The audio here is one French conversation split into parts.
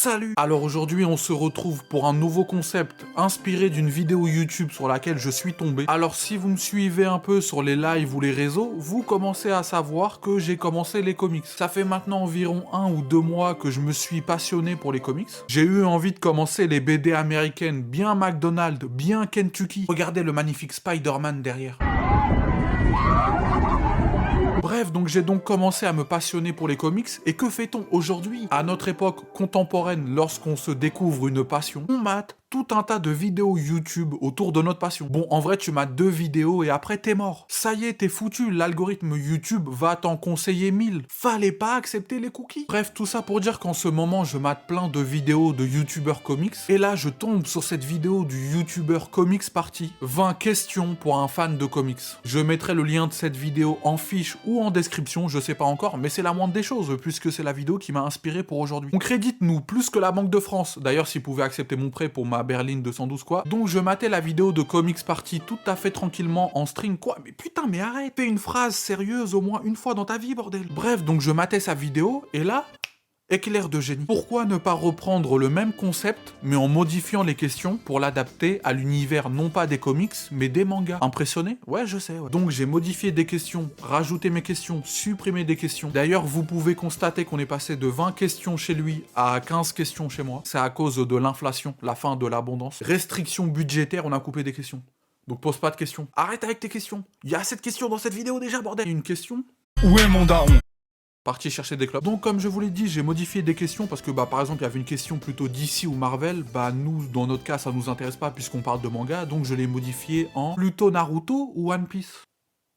Salut! Alors aujourd'hui on se retrouve pour un nouveau concept inspiré d'une vidéo YouTube sur laquelle je suis tombé. Alors si vous me suivez un peu sur les lives ou les réseaux, vous commencez à savoir que j'ai commencé les comics. Ça fait maintenant environ 1 ou 2 mois que je me suis passionné pour les comics. J'ai eu envie de commencer les BD américaines bien McDonald's, bien Kentucky. Regardez le magnifique Spider-Man derrière. Bref, donc j'ai donc commencé à me passionner pour les comics, et que fait-on aujourd'hui? À notre époque contemporaine, lorsqu'on se découvre une passion, on mate tout un tas de vidéos YouTube autour de notre passion. Bon, en vrai, tu mates 2 vidéos et après t'es mort. Ça y est, t'es foutu, l'algorithme YouTube va t'en conseiller 1000. Fallait pas accepter les cookies. Bref, tout ça pour dire qu'en ce moment, je mate plein de vidéos de YouTubeurs comics, et là, je tombe sur cette vidéo du YouTuber Comics Party. 20 questions pour un fan de comics. Je mettrai le lien de cette vidéo en fiche ou en description, je sais pas encore, mais c'est la moindre des choses, puisque c'est la vidéo qui m'a inspiré pour aujourd'hui. On crédite nous plus que la Banque de France. D'ailleurs, s'ils pouvaient accepter mon prêt pour ma berline 212 quoi. Donc je matais la vidéo de Comics Party tout à fait tranquillement en stream. Quoi? Mais putain, mais arrête! Fais une phrase sérieuse au moins une fois dans ta vie, bordel! Bref, donc je matais sa vidéo, et là... éclair de génie. Pourquoi ne pas reprendre le même concept, mais en modifiant les questions pour l'adapter à l'univers non pas des comics, mais des mangas? Impressionné? Ouais, je sais, ouais. Donc j'ai modifié des questions, rajouté mes questions, supprimé des questions. D'ailleurs, vous pouvez constater qu'on est passé de 20 questions chez lui à 15 questions chez moi. C'est à cause de l'inflation, la fin de l'abondance. Restriction budgétaire, on a coupé des questions. Donc pose pas de questions. Arrête avec tes questions. Il y a assez de questions dans cette vidéo déjà, bordel. Une question? Où est mon daron? Parti chercher des clubs. Donc comme je vous l'ai dit, j'ai modifié des questions parce que par exemple il y avait une question plutôt DC ou Marvel, nous dans notre cas ça nous intéresse pas puisqu'on parle de manga, donc je l'ai modifié en plutôt Naruto ou One Piece.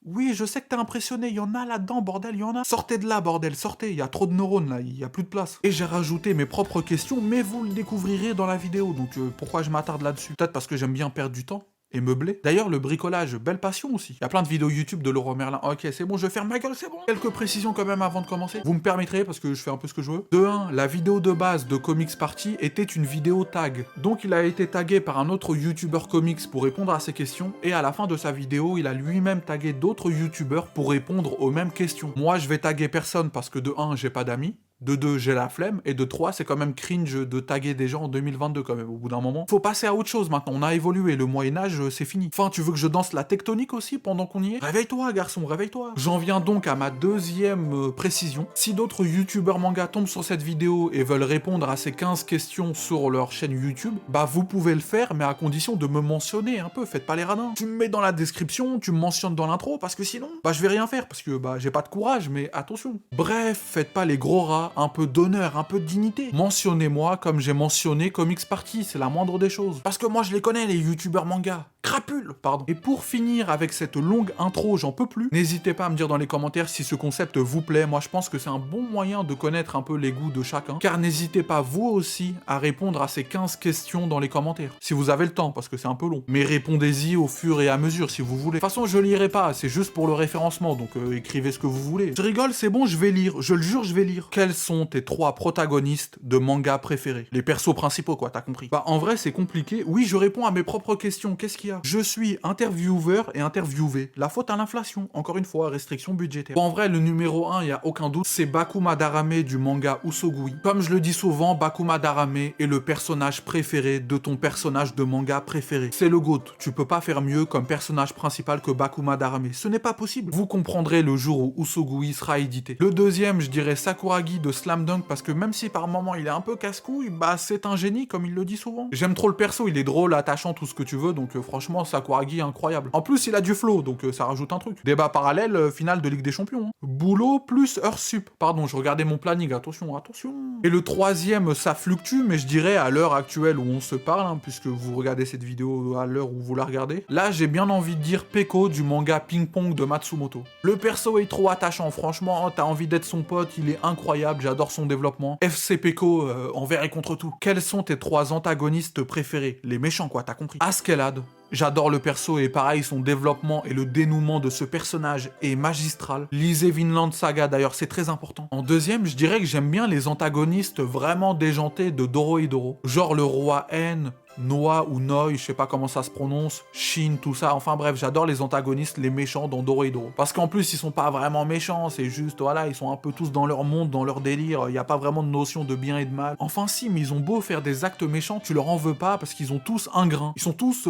Oui, je sais que t'es impressionné, il y en a là-dedans, bordel, il y en a. Sortez de là, bordel, sortez, il y a trop de neurones là, il y a plus de place. Et j'ai rajouté mes propres questions, mais vous le découvrirez dans la vidéo, donc pourquoi je m'attarde là-dessus? Peut-être parce que j'aime bien perdre du temps. Et meubler. D'ailleurs, le bricolage, belle passion aussi. Il y a plein de vidéos YouTube de Leroy Merlin. Ok, c'est bon, je ferme ma gueule, c'est bon. Quelques précisions quand même avant de commencer. Vous me permettrez, parce que je fais un peu ce que je veux. De 1, la vidéo de base de Comics Party était une vidéo tag. Donc il a été tagué par un autre YouTuber comics pour répondre à ces questions. Et à la fin de sa vidéo, il a lui-même tagué d'autres YouTubers pour répondre aux mêmes questions. Moi, je vais taguer personne parce que de 1, j'ai pas d'amis. De 2, j'ai la flemme, et de 3, c'est quand même cringe de taguer des gens en 2022 quand même, au bout d'un moment. Faut passer à autre chose maintenant, on a évolué, le Moyen-Âge, c'est fini. Enfin, tu veux que je danse la tectonique aussi pendant qu'on y est? Réveille-toi, garçon, réveille-toi. J'en viens donc à ma deuxième précision. Si d'autres youtubeurs manga tombent sur cette vidéo et veulent répondre à ces 15 questions sur leur chaîne YouTube, vous pouvez le faire, mais à condition de me mentionner un peu, faites pas les radins. Tu me mets dans la description, tu me mentionnes dans l'intro, parce que sinon, je vais rien faire, parce que j'ai pas de courage, mais attention. Bref, faites pas les gros rats, un peu d'honneur, un peu de dignité. Mentionnez-moi comme j'ai mentionné Comics Party, c'est la moindre des choses. Parce que moi je les connais, les youtubeurs manga. Crapule, pardon. Et pour finir avec cette longue intro, j'en peux plus, n'hésitez pas à me dire dans les commentaires si ce concept vous plaît. Moi je pense que c'est un bon moyen de connaître un peu les goûts de chacun. Car n'hésitez pas vous aussi à répondre à ces 15 questions dans les commentaires. Si vous avez le temps, parce que c'est un peu long. Mais répondez-y au fur et à mesure si vous voulez. De toute façon je lirai pas, c'est juste pour le référencement, donc écrivez ce que vous voulez. Je rigole, c'est bon, je vais lire, je le jure, je vais lire. Quels sont tes 3 protagonistes de manga préférés? Les persos principaux quoi, t'as compris. En vrai c'est compliqué. Oui, je réponds à mes propres questions, qu'est-ce qu'il y a? Je suis intervieweur et interviewé. La faute à l'inflation, encore une fois, restriction budgétaire. Bon, en vrai, le numéro 1, y a aucun doute, c'est Bakuma Darame du manga Usogui. Comme je le dis souvent, Bakuma Darame est le personnage préféré de ton personnage de manga préféré. C'est le GOAT. Tu peux pas faire mieux comme personnage principal que Bakuma Darame. Ce n'est pas possible. Vous comprendrez le jour où Usogui sera édité. Le deuxième, je dirais Sakuragi de Slam Dunk, parce que même si par moment il est un peu casse-couille, c'est un génie, comme il le dit souvent. J'aime trop le perso, il est drôle, attachant, tout ce que tu veux, donc franchement, Sakuragi incroyable. En plus, il a du flow, donc ça rajoute un truc. Débat parallèle, finale de Ligue des Champions. Boulot plus heure sup. Pardon, je regardais mon planning, attention, attention. Et le troisième, ça fluctue, mais je dirais à l'heure actuelle où on se parle, puisque vous regardez cette vidéo à l'heure où vous la regardez, là, j'ai bien envie de dire Peko du manga Ping Pong de Matsumoto. Le perso est trop attachant, franchement, t'as envie d'être son pote, il est incroyable, j'adore son développement. FC Peko, envers et contre tout. Quels sont tes 3 antagonistes préférés? Les méchants, quoi, t'as compris. Askeladd. J'adore le perso et pareil, son développement et le dénouement de ce personnage est magistral. Lisez Vinland Saga d'ailleurs, c'est très important. En deuxième, je dirais que j'aime bien les antagonistes vraiment déjantés de Dorohedoro. Genre le roi N, Noa ou Noi, je sais pas comment ça se prononce, Shin, tout ça. Enfin bref, j'adore les antagonistes, les méchants dans Dorohedoro. Parce qu'en plus, ils sont pas vraiment méchants, c'est juste, voilà, ils sont un peu tous dans leur monde, dans leur délire. Il y a pas vraiment de notion de bien et de mal. Enfin si, mais ils ont beau faire des actes méchants, tu leur en veux pas parce qu'ils ont tous un grain. Ils sont tous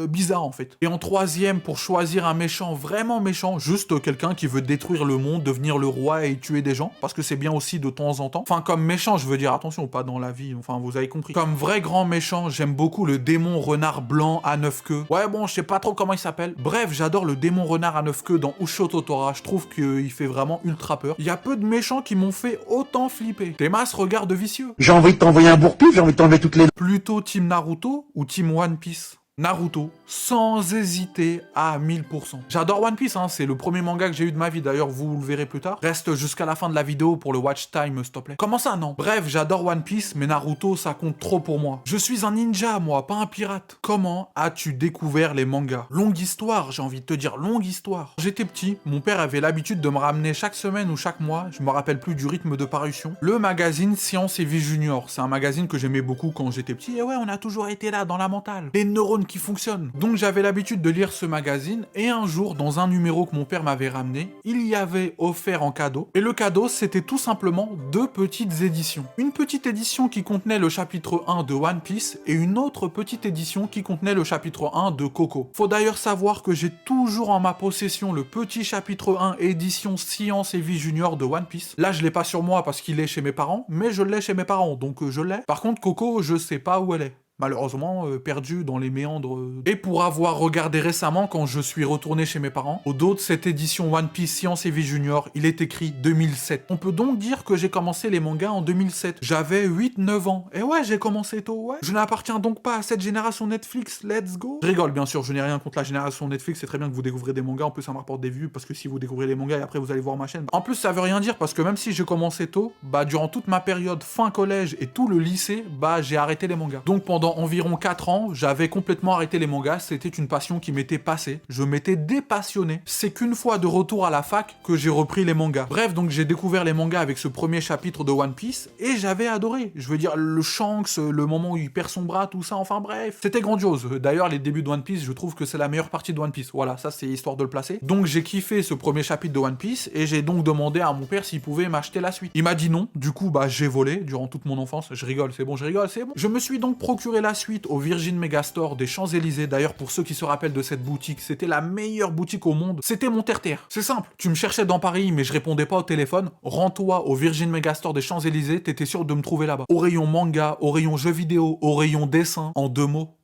bizarres en fait. Et en troisième, pour choisir un méchant vraiment méchant, juste quelqu'un qui veut détruire le monde, devenir le roi et tuer des gens, parce que c'est bien aussi de temps en temps. Enfin, comme méchant, je veux dire, attention, pas dans la vie, enfin, vous avez compris. Comme vrai grand méchant, j'aime beaucoup le démon renard blanc à 9 queues. Ouais, bon, je sais pas trop comment il s'appelle. Bref, j'adore le démon renard à 9 queues dans Ushio Totora, je trouve qu'il fait vraiment ultra peur. Il y a peu de méchants qui m'ont fait autant flipper. Tes masses regardent vicieux. J'ai envie de t'envoyer un bourre-pif, j'ai envie de t'enlever toutes les... Plutôt Team Naruto ou Team One Piece? Naruto, sans hésiter à 1000%. J'adore One Piece, hein, c'est le premier manga que j'ai eu de ma vie, d'ailleurs vous le verrez plus tard. Reste jusqu'à la fin de la vidéo pour le watch time, s'il te plaît. Comment ça, non? Bref, j'adore One Piece, mais Naruto, ça compte trop pour moi. Je suis un ninja, moi, pas un pirate. Comment as-tu découvert les mangas? Longue histoire, j'ai envie de te dire, longue histoire. J'étais petit, mon père avait l'habitude de me ramener chaque semaine ou chaque mois, je me rappelle plus du rythme de parution, le magazine Science et Vie Junior. C'est un magazine que j'aimais beaucoup quand j'étais petit, et ouais, on a toujours été là, dans la mentale. Les neurones qui fonctionnent. Donc j'avais l'habitude de lire ce magazine et un jour, dans un numéro que mon père m'avait ramené, il y avait offert en cadeau. Et le cadeau, c'était tout simplement 2 petites éditions. Une petite édition qui contenait le chapitre 1 de One Piece et une autre petite édition qui contenait le chapitre 1 de Coco. Faut d'ailleurs savoir que j'ai toujours en ma possession le petit chapitre 1 édition Science et Vie Junior de One Piece. Là, je l'ai pas sur moi parce qu'il est chez mes parents, mais je l'ai chez mes parents, donc je l'ai. Par contre, Coco, je sais pas où elle est. Malheureusement, perdu dans les méandres. Et pour avoir regardé récemment, quand je suis retourné chez mes parents, au dos de cette édition One Piece Science et Vie Junior, il est écrit 2007. On peut donc dire que j'ai commencé les mangas en 2007. J'avais 8-9 ans. Et ouais, j'ai commencé tôt, ouais. Je n'appartiens donc pas à cette génération Netflix, let's go. Je rigole, bien sûr, je n'ai rien contre la génération Netflix, c'est très bien que vous découvrez des mangas, en plus ça me rapporte des vues, parce que si vous découvrez les mangas et après vous allez voir ma chaîne. En plus, ça veut rien dire, parce que même si j'ai commencé tôt, bah durant toute ma période fin collège et tout le lycée, bah j'ai arrêté les mangas. Donc pendant environ 4 ans, j'avais complètement arrêté les mangas, c'était une passion qui m'était passée, je m'étais dépassionné. C'est qu'une fois de retour à la fac que j'ai repris les mangas. Bref, donc j'ai découvert les mangas avec ce premier chapitre de One Piece, et j'avais adoré. Je veux dire, le Shanks, le moment où il perd son bras, tout ça, enfin bref, c'était grandiose. D'ailleurs, les débuts de One Piece, je trouve que c'est la meilleure partie de One Piece. Voilà, ça c'est histoire de le placer. Donc j'ai kiffé ce premier chapitre de One Piece, et j'ai donc demandé à mon père s'il pouvait m'acheter la suite. Il m'a dit non, du coup, bah j'ai volé durant toute mon enfance. Je rigole, c'est bon, je rigole, c'est bon. Je me suis donc procuré la suite au Virgin Megastore des Champs-Élysées. D'ailleurs, pour ceux qui se rappellent de cette boutique, c'était la meilleure boutique au monde. C'était mon terre-terre. C'est simple. Tu me cherchais dans Paris, mais je répondais pas au téléphone. Rends-toi au Virgin Megastore des Champs-Élysées, t'étais sûr de me trouver là-bas. Au rayon manga, au rayon jeux vidéo, au rayon dessin, en 2 mots.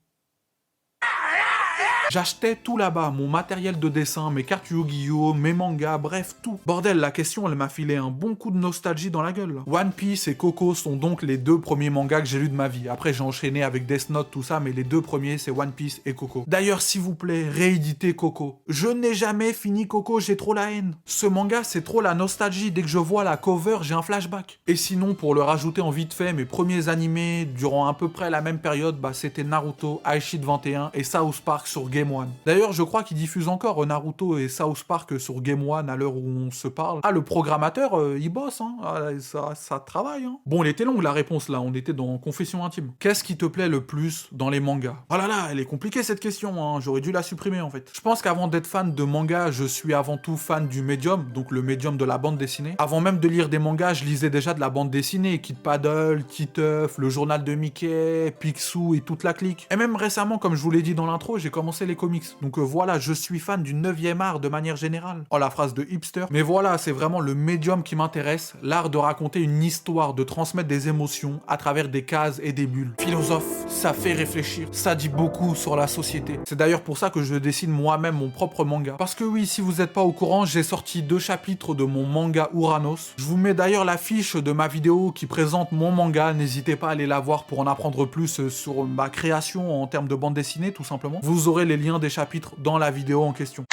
J'achetais tout là-bas, mon matériel de dessin, mes cartes Yu-Gi-Oh, mes mangas, bref, tout. Bordel, la question, elle m'a filé un bon coup de nostalgie dans la gueule. One Piece et Coco sont donc les 2 premiers mangas que j'ai lus de ma vie. Après, j'ai enchaîné avec Death Note, tout ça, mais les 2 premiers, c'est One Piece et Coco. D'ailleurs, s'il vous plaît, rééditez Coco. Je n'ai jamais fini Coco, j'ai trop la haine. Ce manga, c'est trop la nostalgie. Dès que je vois la cover, j'ai un flashback. Et sinon, pour le rajouter en vite fait, mes premiers animés, durant à peu près la même période, bah c'était Naruto, Aishid 21 et South Park sur Game One. D'ailleurs, je crois qu'ils diffusent encore Naruto et South Park sur Game One à l'heure où on se parle. Ah, le programmateur, il bosse, hein. Ah, ça travaille, hein. Bon, elle était longue la réponse là, on était dans confession intime. Qu'est-ce qui te plaît le plus dans les mangas? Oh là là, elle est compliquée cette question, hein. J'aurais dû la supprimer en fait. Je pense qu'avant d'être fan de manga, je suis avant tout fan du médium, donc le médium de la bande dessinée. Avant même de lire des mangas, je lisais déjà de la bande dessinée, Kid Paddle, Titeuf, le journal de Mickey, Picsou et toute la clique. Et même récemment, comme je vous l'ai dit dans l'intro, j'ai commencé les comics. Donc voilà, je suis fan du 9e art de manière générale. Oh, la phrase de hipster. Mais voilà, c'est vraiment le médium qui m'intéresse, l'art de raconter une histoire, de transmettre des émotions à travers des cases et des bulles. Philosophe, ça fait réfléchir, ça dit beaucoup sur la société. C'est d'ailleurs pour ça que je dessine moi-même mon propre manga. Parce que oui, si vous n'êtes pas au courant, j'ai sorti 2 chapitres de mon manga Uranos. Je vous mets d'ailleurs l'affiche de ma vidéo qui présente mon manga, n'hésitez pas à aller la voir pour en apprendre plus sur ma création en termes de bande dessinée, tout simplement. Vous aurez les liens des chapitres dans la vidéo en question.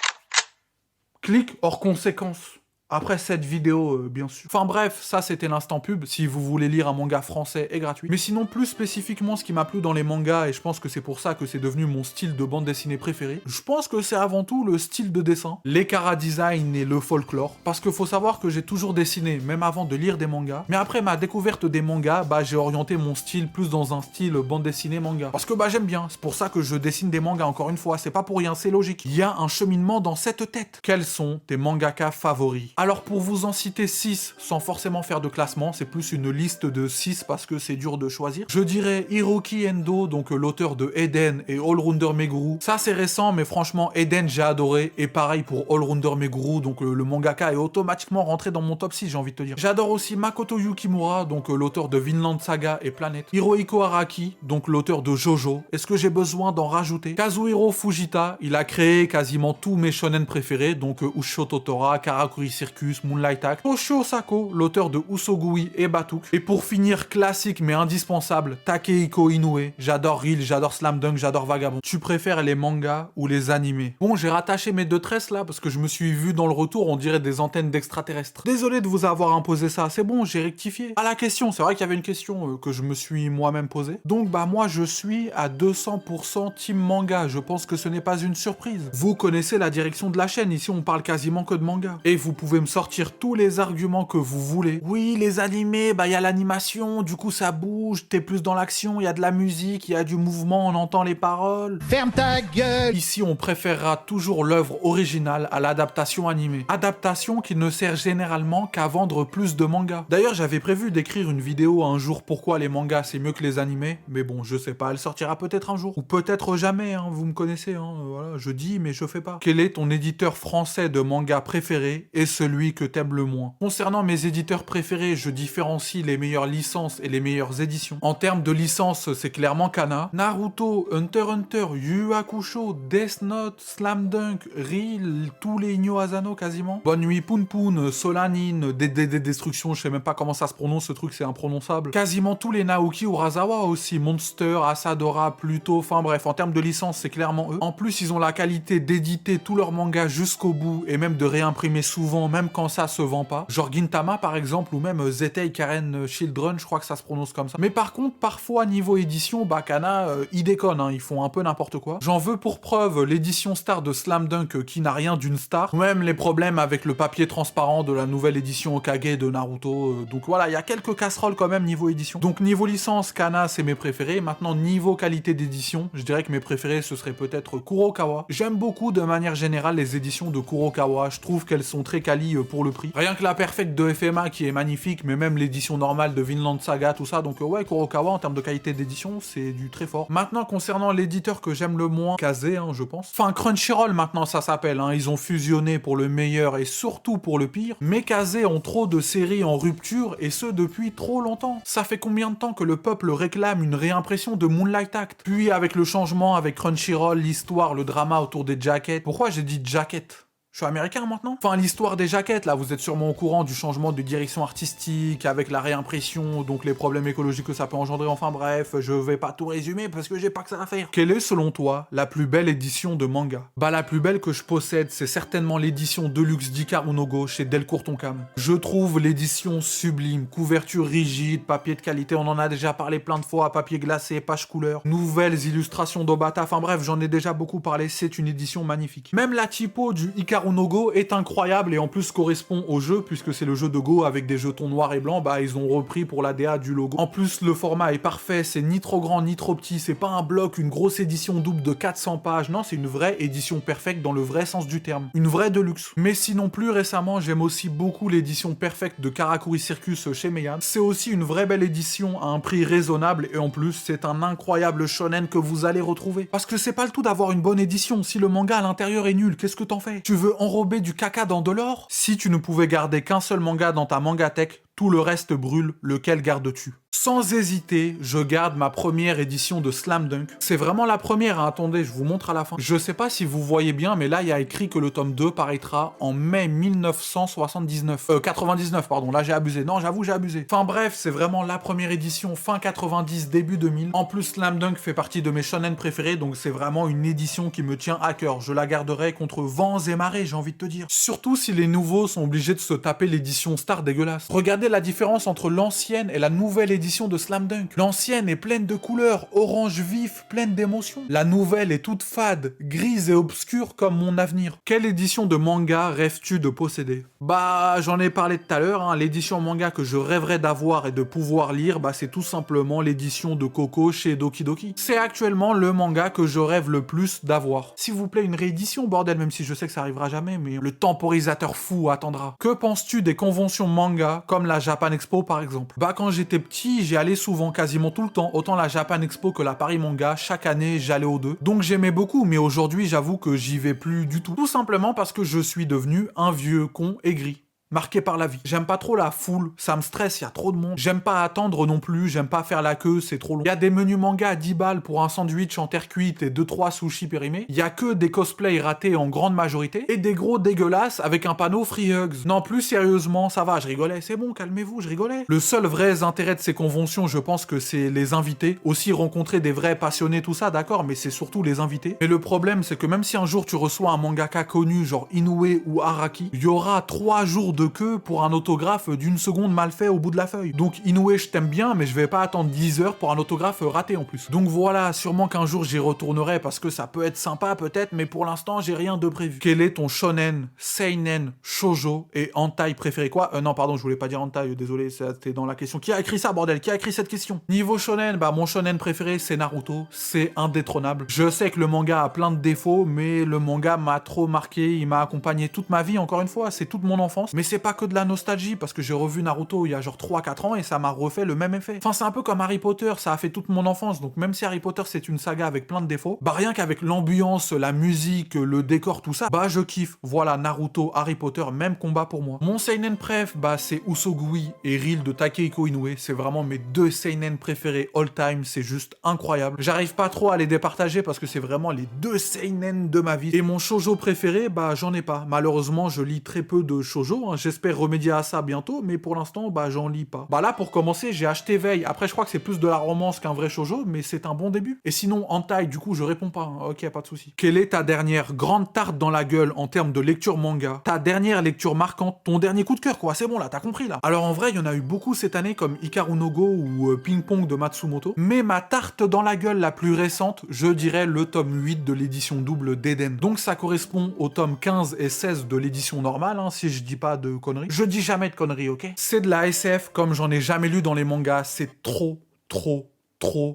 Clic hors conséquence. Après cette vidéo, bien sûr. Enfin bref, ça c'était l'instant pub, si vous voulez lire un manga français et gratuit. Mais sinon, plus spécifiquement, ce qui m'a plu dans les mangas, et je pense que c'est pour ça que c'est devenu mon style de bande dessinée préféré, je pense que c'est avant tout le style de dessin, les chara-design et le folklore. Parce qu'il faut savoir que j'ai toujours dessiné, même avant de lire des mangas. Mais après ma découverte des mangas, bah j'ai orienté mon style plus dans un style bande dessinée manga. Parce que bah j'aime bien, c'est pour ça que je dessine des mangas, encore une fois, c'est pas pour rien, c'est logique. Il y a un cheminement dans cette tête. Quels sont tes mangaka favoris? Alors pour vous en citer 6, sans forcément faire de classement, c'est plus une liste de 6 parce que c'est dur de choisir. Je dirais Hiroki Endo, donc l'auteur de Eden et Allrounder Meguru. Ça c'est récent, mais franchement Eden j'ai adoré, et pareil pour Allrounder Meguru, donc le mangaka est automatiquement rentré dans mon top 6, j'ai envie de te dire. J'adore aussi Makoto Yukimura, donc l'auteur de Vinland Saga et Planet. Hirohiko Araki, donc l'auteur de Jojo. Est-ce que j'ai besoin d'en rajouter? Kazuhiro Fujita, il a créé quasiment tous mes shonen préférés, donc Ushio Totora, Karakuri Circus, Moonlight Act. Toshio Sako, l'auteur de Usogui et Batuk. Et pour finir, classique mais indispensable, Takehiko Inoue. J'adore Reel, j'adore Slam Dunk, j'adore Vagabond. Tu préfères les mangas ou les animés? Bon, j'ai rattaché mes deux tresses là parce que je me suis vu dans le retour, on dirait des antennes d'extraterrestres. Désolé de vous avoir imposé ça, c'est bon, j'ai rectifié. À la question, c'est vrai qu'il y avait une question que je me suis moi-même posée. Donc bah moi je suis à 200% team manga, je pense que ce n'est pas une surprise. Vous connaissez la direction de la chaîne, ici on parle quasiment que de manga. Et vous pouvez me sortir tous les arguments que vous voulez. Oui, les animés, bah il y a l'animation, du coup ça bouge, t'es plus dans l'action, il y a de la musique, il y a du mouvement, on entend les paroles. Ferme ta gueule! Ici on préférera toujours l'œuvre originale à l'adaptation animée. Adaptation qui ne sert généralement qu'à vendre plus de mangas. D'ailleurs j'avais prévu d'écrire une vidéo un jour pourquoi les mangas c'est mieux que les animés, mais bon je sais pas, elle sortira peut-être un jour. Ou peut-être jamais, hein, vous me connaissez, hein, voilà, je dis mais je fais pas. Quel est ton éditeur français de manga préféré et celui que t'aimes le moins? Concernant mes éditeurs préférés, je différencie les meilleures licences et les meilleures éditions. En termes de licence, c'est clairement Kana. Naruto, Hunter x Hunter, Yu Yu Hakusho, Death Note, Slam Dunk, Reel, tous les Inyo Asano quasiment. Bonne Nuit Poun Poun, Solanin, Destruction, je sais même pas comment ça se prononce, ce truc c'est imprononçable. Quasiment tous les Naoki Urasawa aussi, Monster, Asadora, Pluto, enfin bref, en termes de licence, c'est clairement eux. En plus, ils ont la qualité d'éditer tous leurs mangas jusqu'au bout et même de réimprimer souvent, même quand ça se vend pas. Genre Gintama par exemple, ou même Zetei Karen Children, je crois que ça se prononce comme ça. Mais par contre, parfois niveau édition, Kana, ils déconnent, hein, ils font un peu n'importe quoi. J'en veux pour preuve l'édition star de Slam Dunk qui n'a rien d'une star, ou même les problèmes avec le papier transparent de la nouvelle édition Okage de Naruto. Donc voilà, il y a quelques casseroles quand même niveau édition. Donc niveau licence, Kana c'est mes préférés. Maintenant niveau qualité d'édition, je dirais que mes préférés ce serait peut-être Kurokawa. J'aime beaucoup de manière générale les éditions de Kurokawa, je trouve qu'elles sont très quali pour le prix. Rien que la Perfect de FMA qui est magnifique, mais même l'édition normale de Vinland Saga, tout ça, donc ouais, Kurokawa en termes de qualité d'édition, c'est du très fort. Maintenant concernant l'éditeur que j'aime le moins, Kaze, hein, je pense. Enfin Crunchyroll maintenant ça s'appelle, hein, ils ont fusionné pour le meilleur et surtout pour le pire, mais Kaze ont trop de séries en rupture et ce depuis trop longtemps. Ça fait combien de temps que le peuple réclame une réimpression de Moonlight Act? Puis avec le changement avec Crunchyroll, l'histoire, le drama autour des jackets. Pourquoi j'ai dit jacket? Je suis américain maintenant? Enfin, l'histoire des jaquettes, là, vous êtes sûrement au courant du changement de direction artistique, avec la réimpression, donc les problèmes écologiques que ça peut engendrer, enfin bref, je vais pas tout résumer parce que j'ai pas que ça à faire. Quelle est, selon toi, la plus belle édition de manga? Bah, la plus belle que je possède, c'est certainement l'édition Deluxe d'Hikaru no Go chez Delcourt Tonkam. Je trouve l'édition sublime, couverture rigide, papier de qualité, on en a déjà parlé plein de fois, papier glacé, page couleur, nouvelles illustrations d'Obata, enfin bref, j'en ai déjà beaucoup parlé, c'est une édition magnifique. Même la typo du Hikaru no Go est incroyable et en plus correspond au jeu puisque c'est le jeu de Go avec des jetons noirs et blancs, bah ils ont repris pour la DA du logo. En plus le format est parfait, c'est ni trop grand ni trop petit, c'est pas un bloc, une grosse édition double de 400 pages, non c'est une vraie édition perfecte dans le vrai sens du terme, une vraie de luxe. Mais sinon plus récemment j'aime aussi beaucoup l'édition perfecte de Karakuri Circus chez Meian, c'est aussi une vraie belle édition à un prix raisonnable et en plus c'est un incroyable shonen que vous allez retrouver. Parce que c'est pas le tout d'avoir une bonne édition, si le manga à l'intérieur est nul, qu'est-ce que t'en fais? Tu veux enrober du caca dans de l'or? Si tu ne pouvais garder qu'un seul manga dans ta mangatech, tout le reste brûle, lequel gardes-tu? Sans hésiter, je garde ma première édition de Slam Dunk. C'est vraiment la première, hein. Attendez, je vous montre à la fin. Je sais pas si vous voyez bien, mais là, il y a écrit que le tome 2 paraîtra en mai 99 pardon, là j'ai abusé. Non, j'avoue, j'ai abusé. Enfin bref, c'est vraiment la première édition, fin 90, début 2000. En plus, Slam Dunk fait partie de mes shonen préférés, donc c'est vraiment une édition qui me tient à cœur. Je la garderai contre vents et marées, j'ai envie de te dire. Surtout si les nouveaux sont obligés de se taper l'édition Star dégueulasse. Regardez la différence entre l'ancienne et la nouvelle édition de Slam Dunk. L'ancienne est pleine de couleurs, orange vif, pleine d'émotions. La nouvelle est toute fade, grise et obscure comme mon avenir. Quelle édition de manga rêves-tu de posséder? Bah, j'en ai parlé tout à l'heure, hein. L'édition manga que je rêverais d'avoir et de pouvoir lire, bah c'est tout simplement l'édition de Coco chez Doki Doki. C'est actuellement le manga que je rêve le plus d'avoir. S'il vous plaît, une réédition, bordel, même si je sais que ça arrivera jamais, mais le temporisateur fou attendra. Que penses-tu des conventions manga, comme la Japan Expo par exemple? Bah quand j'étais petit, j'y allais souvent, quasiment tout le temps, autant la Japan Expo que la Paris Manga, chaque année j'allais aux deux. Donc j'aimais beaucoup, mais aujourd'hui j'avoue que j'y vais plus du tout. Tout simplement parce que je suis devenu un vieux con aigri. Marqué par la vie. J'aime pas trop la foule, ça me stresse, il y a trop de monde. J'aime pas attendre non plus, j'aime pas faire la queue, c'est trop long. Il y a des menus manga à 10 balles pour un sandwich en terre cuite et 2-3 sushis périmés. Il y a que des cosplays ratés en grande majorité et des gros dégueulasses avec un panneau Free Hugs. Non, plus sérieusement, ça va, je rigolais, c'est bon, calmez-vous, je rigolais. Le seul vrai intérêt de ces conventions, je pense que c'est les invités. Aussi rencontrer des vrais passionnés, tout ça, d'accord, mais c'est surtout les invités. Et le problème, c'est que même si un jour tu reçois un mangaka connu, genre Inoue ou Araki, il y aura 3 jours de queue pour un autographe d'une seconde mal fait au bout de la feuille. Donc Inoue, je t'aime bien, mais je vais pas attendre 10 heures pour un autographe raté en plus. Donc voilà, sûrement qu'un jour j'y retournerai parce que ça peut être sympa peut-être, mais pour l'instant j'ai rien de prévu. Quel est ton shonen, seinen, shoujo et hentai préféré? Quoi? Non pardon, je voulais pas dire hentai, désolé, c'était dans la question. Qui a écrit ça, bordel? Qui a écrit cette question? Niveau shonen, bah mon shonen préféré c'est Naruto, c'est indétrônable. Je sais que le manga a plein de défauts, mais le manga m'a trop marqué, il m'a accompagné toute ma vie, encore une fois, c'est toute mon enfance, mais c'est pas que de la nostalgie, parce que j'ai revu Naruto il y a genre 3-4 ans et ça m'a refait le même effet. Enfin, c'est un peu comme Harry Potter, ça a fait toute mon enfance, donc même si Harry Potter c'est une saga avec plein de défauts, bah rien qu'avec l'ambiance, la musique, le décor, tout ça, bah je kiffe. Voilà, Naruto, Harry Potter, même combat pour moi. Mon seinen préf, bah c'est Usogui et Ril de Takehiko Inoue, c'est vraiment mes deux seinen préférés all time, c'est juste incroyable. J'arrive pas trop à les départager parce que c'est vraiment les deux seinen de ma vie. Et mon shoujo préféré, bah j'en ai pas. Malheureusement, je lis très peu de shoujo, hein. J'espère remédier à ça bientôt, mais pour l'instant, bah j'en lis pas. Bah là, pour commencer, j'ai acheté Veil. Après, je crois que c'est plus de la romance qu'un vrai shoujo, mais c'est un bon début. Et sinon, hentai, du coup, je réponds pas, hein. Ok, pas de souci. Quelle est ta dernière grande tarte dans la gueule en termes de lecture manga? Ta dernière lecture marquante, ton dernier coup de cœur, quoi. C'est bon, là, t'as compris, là. Alors, en vrai, il y en a eu beaucoup cette année, comme Hikaru no Go ou Ping Pong de Matsumoto. Mais ma tarte dans la gueule la plus récente, je dirais le tome 8 de l'édition double d'Eden. Donc, ça correspond au tome 15 et 16 de l'édition normale, hein, si je dis pas de conneries. Je dis jamais de conneries, ok? C'est de la SF comme j'en ai jamais lu dans les mangas. C'est trop.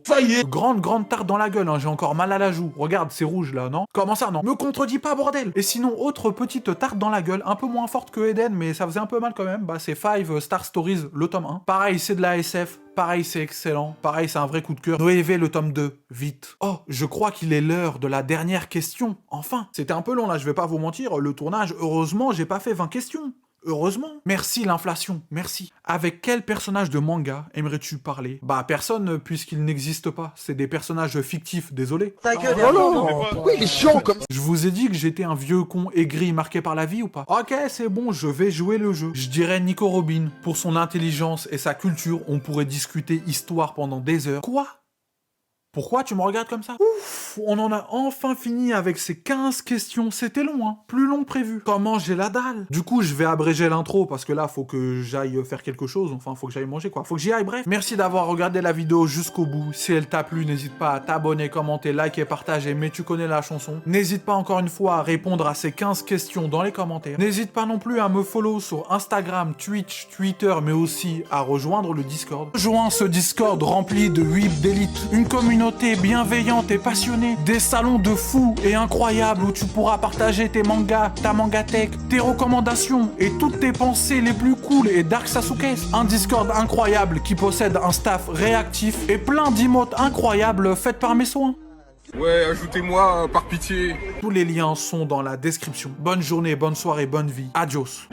Ça y est! Grande tarte dans la gueule, hein. J'ai encore mal à la joue. Regarde, c'est rouge là, non? Comment ça, non? Me contredis pas, bordel! Et sinon, autre petite tarte dans la gueule, un peu moins forte que Eden, mais ça faisait un peu mal quand même. Bah, c'est 5 Star Stories, le tome 1. Pareil, c'est de la SF. Pareil, c'est excellent. Pareil, c'est un vrai coup de cœur. Noévé, le tome 2. Vite. Oh, je crois qu'il est l'heure de la dernière question. Enfin. C'était un peu long là, je vais pas vous mentir. Le tournage, heureusement, j'ai pas fait 20 questions. Heureusement. Merci l'inflation, merci. Avec quel personnage de manga aimerais-tu parler? Bah personne, puisqu'il n'existe pas. C'est des personnages fictifs, désolé. Ta gueule, pourquoi il est chiant comme ça? Je vous ai dit que j'étais un vieux con aigri marqué par la vie ou pas? Ok, c'est bon, je vais jouer le jeu. Je dirais Nico Robin. Pour son intelligence et sa culture, on pourrait discuter histoire pendant des heures. Quoi? Pourquoi tu me regardes comme ça? Ouf, on en a enfin fini avec ces 15 questions. C'était long, hein. Plus long que prévu. Comment j'ai la dalle? Du coup, je vais abréger l'intro parce que là, faut que j'aille faire quelque chose. Enfin, faut que j'aille manger, quoi. Faut que j'y aille, bref. Merci d'avoir regardé la vidéo jusqu'au bout. Si elle t'a plu, n'hésite pas à t'abonner, commenter, liker, partager. Mais tu connais la chanson. N'hésite pas encore une fois à répondre à ces 15 questions dans les commentaires. N'hésite pas non plus à me follow sur Instagram, Twitch, Twitter, mais aussi à rejoindre le Discord. Rejoins ce Discord rempli de whips d'élite. Une communauté bienveillante et passionnée, des salons de fous et incroyables où tu pourras partager tes mangas, ta mangatech, tes recommandations et toutes tes pensées les plus cool et Dark Sasuke. Un Discord incroyable qui possède un staff réactif et plein d'emotes incroyables faites par mes soins. Ouais, ajoutez-moi par pitié. Tous les liens sont dans la description. Bonne journée, bonne soirée, bonne vie. Adios.